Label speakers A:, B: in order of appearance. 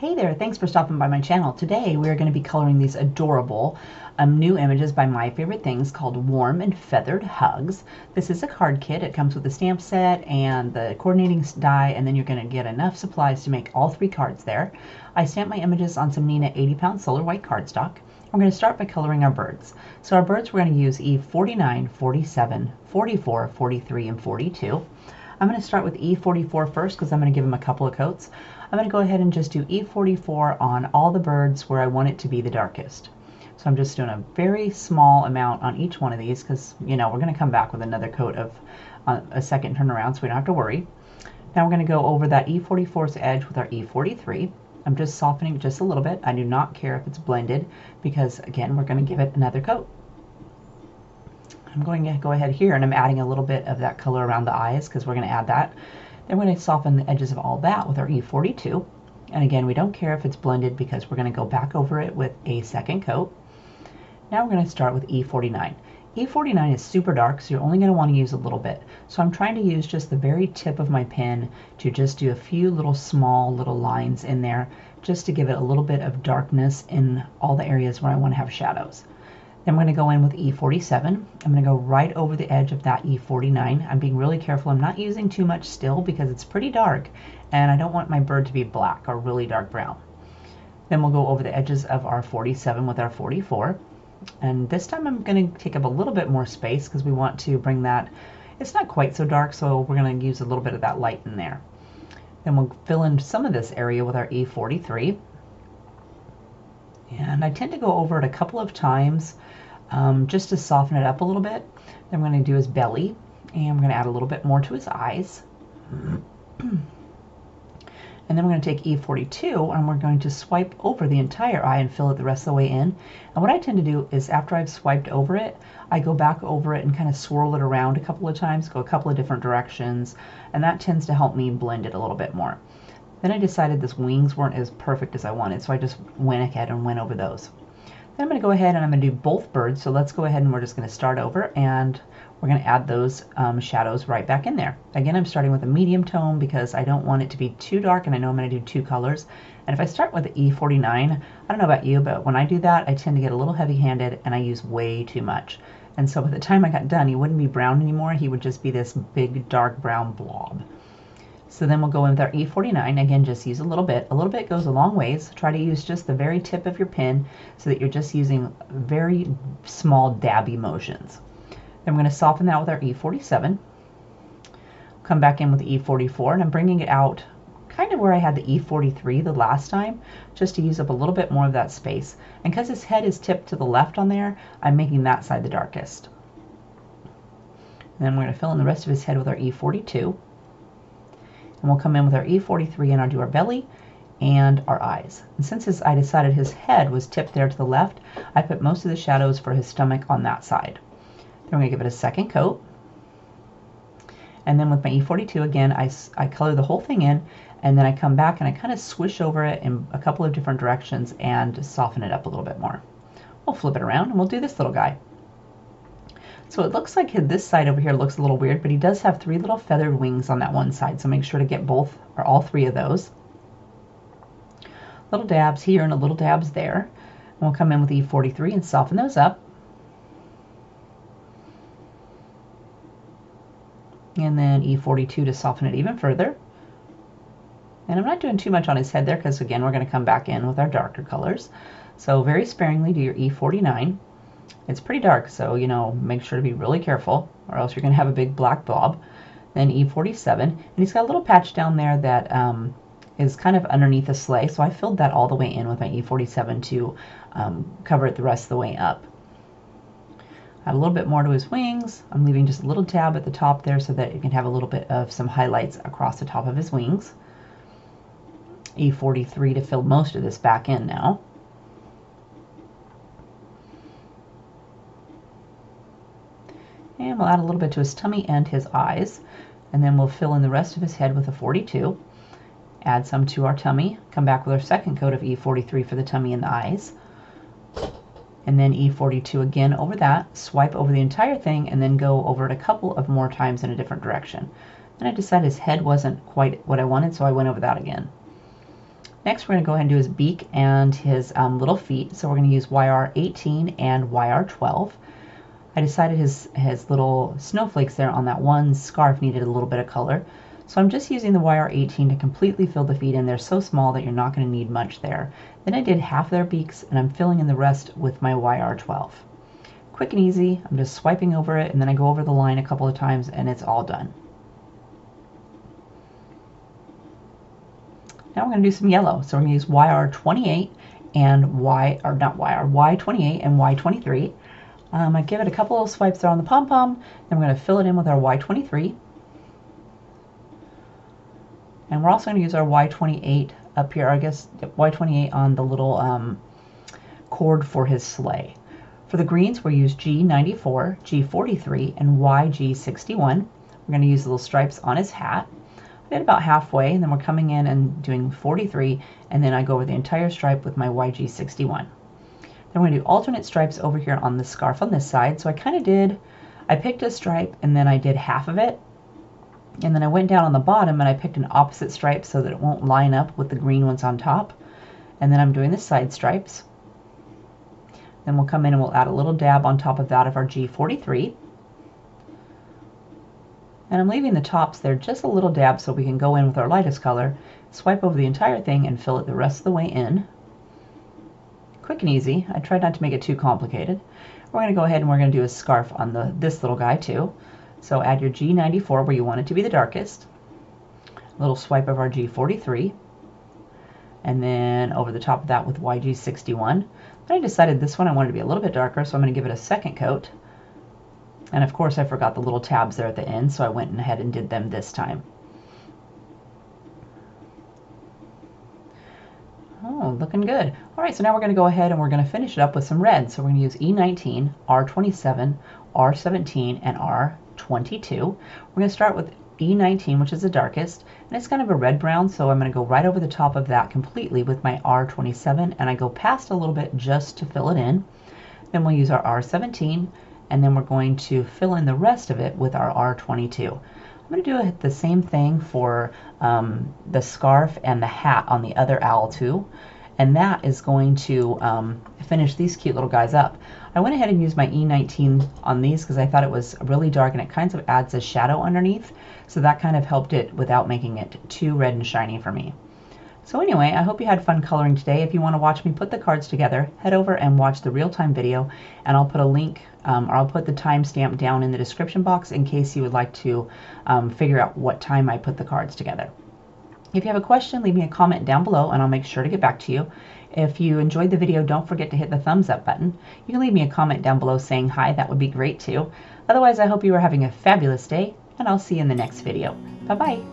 A: Hey there, thanks for stopping by my channel. Today we're going to be coloring these adorable new images by My Favorite Things called Warm and Feathered Hugs. This is a card kit. It comes with a stamp set and the coordinating die, and then you're going to get enough supplies to make all 3 cards there. I stamped my images on some Neenah 80-pound solar white cardstock. We're going to start by coloring our birds. So our birds, we're going to use E49, 47, 44, 43, and 42. I'm going to start with E44 first because I'm going to give them a couple of coats. I'm going to go ahead and just do E44 on all the birds where I want it to be the darkest. So I'm just doing a very small amount on each one of these because, you know, we're going to come back with another coat of a second turnaround, so we don't have to worry. Now we're going to go over that E44's edge with our E43. I'm just softening it just a little bit. I do not care if it's blended because, again, we're going to give it another coat. I'm going to go ahead here and I'm adding a little bit of that color around the eyes because we're going to add that. Then we're going to soften the edges of all that with our E42. And again, we don't care if it's blended because we're going to go back over it with a second coat. Now we're going to start with E49. E49 is super dark, so you're only going to want to use a little bit. So I'm trying to use just the very tip of my pen to just do a few little small little lines in there just to give it a little bit of darkness in all the areas where I want to have shadows. Then I'm going to go in with E47. I'm going to go right over the edge of that E49. I'm being really careful. I'm not using too much still because it's pretty dark and I don't want my bird to be black or really dark brown. Then we'll go over the edges of our 47 with our 44. And this time I'm going to take up a little bit more space because we want to bring that, it's not quite so dark, so we're going to use a little bit of that light in there. Then we'll fill in some of this area with our E43. And I tend to go over it a couple of times just to soften it up a little bit. Then I'm going to do his belly, and I'm going to add a little bit more to his eyes. And then we're going to take E42 and we're going to swipe over the entire eye and fill it the rest of the way in. And what I tend to do is after I've swiped over it, I go back over it and kind of swirl it around a couple of times, go a couple of different directions, and that tends to help me blend it a little bit more. Then I decided these wings weren't as perfect as I wanted, so I just went ahead and went over those. Then I'm going to go ahead and I'm going to do both birds, so let's go ahead and we're just going to start over and we're going to add those shadows right back in there. Again, I'm starting with a medium tone because I don't want it to be too dark and I know I'm going to do 2 colors. And if I start with the E49, I don't know about you, but when I do that, I tend to get a little heavy-handed and I use way too much. And so by the time I got done, he wouldn't be brown anymore. He would just be this big dark brown blob. So then we'll go in with our E49. Again, just use a little bit. A little bit goes a long ways. Try to use just the very tip of your pen so that you're just using very small dabby motions. Then we're going to soften that with our E47. Come back in with the E44, and I'm bringing it out kind of where I had the E43 the last time, just to use up a little bit more of that space. And because his head is tipped to the left on there, I'm making that side the darkest. And then we're going to fill in the rest of his head with our E42. And we'll come in with our E43 and I'll do our belly and our eyes. And since I decided his head was tipped there to the left, I put most of the shadows for his stomach on that side. Then we're going to give it a second coat. And then with my E42 again, I color the whole thing in, and then I come back and I kind of swish over it in a couple of different directions and soften it up a little bit more. We'll flip it around and we'll do this little guy. So it looks like this side over here looks a little weird, but he does have 3 little feathered wings on that one side, so make sure to get both or all 3 of those. Little dabs here and a little dabs there. And we'll come in with E43 and soften those up. And then E42 to soften it even further. And I'm not doing too much on his head there because, again, we're going to come back in with our darker colors. So very sparingly do your E49. It's pretty dark, so, you know, make sure to be really careful or else you're going to have a big black blob. Then E47, and he's got a little patch down there that is kind of underneath the sleigh, so I filled that all the way in with my E47 to cover it the rest of the way up. Add a little bit more to his wings. I'm leaving just a little tab at the top there so that you can have a little bit of some highlights across the top of his wings. E43 to fill most of this back in now. And we'll add a little bit to his tummy and his eyes. And then we'll fill in the rest of his head with a 42. Add some to our tummy. Come back with our second coat of E43 for the tummy and the eyes. And then E42 again over that. Swipe over the entire thing and then go over it a couple of more times in a different direction. And I decided his head wasn't quite what I wanted, so I went over that again.
B: Next, we're going to go ahead and do his beak and his little feet. So we're going to use YR18 and YR12. I decided his little snowflakes there on that one scarf needed a little bit of color. So I'm just using the YR18 to completely fill the feet in. They're so small that you're not going to need much there. Then I did half their beaks, and I'm filling in the rest with my YR12. Quick and easy. I'm just swiping over it, and then I go over the line a couple of times, and it's all done. Now we're going to do some yellow. So we're going to use YR28 and Y28 and Y23. I give it a couple of swipes there on the pom-pom, then we're going to fill it in with our Y23. And we're also going to use our Y28 up here, I guess Y28 on the little cord for his sleigh. For the greens, we'll use G94, G43, and YG61. We're going to use little stripes on his hat. I did about halfway, and then we're coming in and doing 43, and then I go over the entire stripe with my YG61. Then we're going to do alternate stripes over here on the scarf on this side. So I picked a stripe, and then I did half of it, and then I went down on the bottom and I picked an opposite stripe so that it won't line up with the green ones on top. And then I'm doing the side stripes. Then we'll come in and we'll add a little dab on top of that of our G43. And I'm leaving the tops there just a little dab so we can go in with our lightest color, swipe over the entire thing, and fill it the rest of the way in. Quick and easy. I tried not to make it too complicated. We're going to go ahead and we're going to do a scarf on this little guy too. So add your G94 where you want it to be the darkest. A little swipe of our G43. And then over the top of that with YG61. Then I decided this one I wanted to be a little bit darker, so I'm going to give it a second coat. And of course I forgot the little tabs there at the end, so I went ahead and did them this time. Oh, looking good. All right, so now we're going to go ahead and we're going to finish it up with some red. So we're going to use E19, R27, R17, and R22. We're going to start with E19, which is the darkest, and it's kind of a red-brown, so I'm going to go right over the top of that completely with my R27, and I go past a little bit just to fill it in. Then we'll use our R17, and then we're going to fill in the rest of it with our R22. I'm going to do the same thing for the scarf and the hat on the other owl too, and that is going to finish these cute little guys up. I went ahead and used my E19 on these because I thought it was really dark and it kind of adds a shadow underneath, so that kind of helped it without making it too red and shiny for me. So anyway, I hope you had fun coloring today. If you want to watch me put the cards together, head over and watch the real-time video, and I'll put a link, or I'll put the timestamp down in the description box in case you would like to figure out what time I put the cards together. If you have a question, leave me a comment down below and I'll make sure to get back to you. If you enjoyed the video, don't forget to hit the thumbs up button. You can leave me a comment down below saying hi, that would be great too. Otherwise, I hope you are having a fabulous day, and I'll see you in the next video. Bye-bye.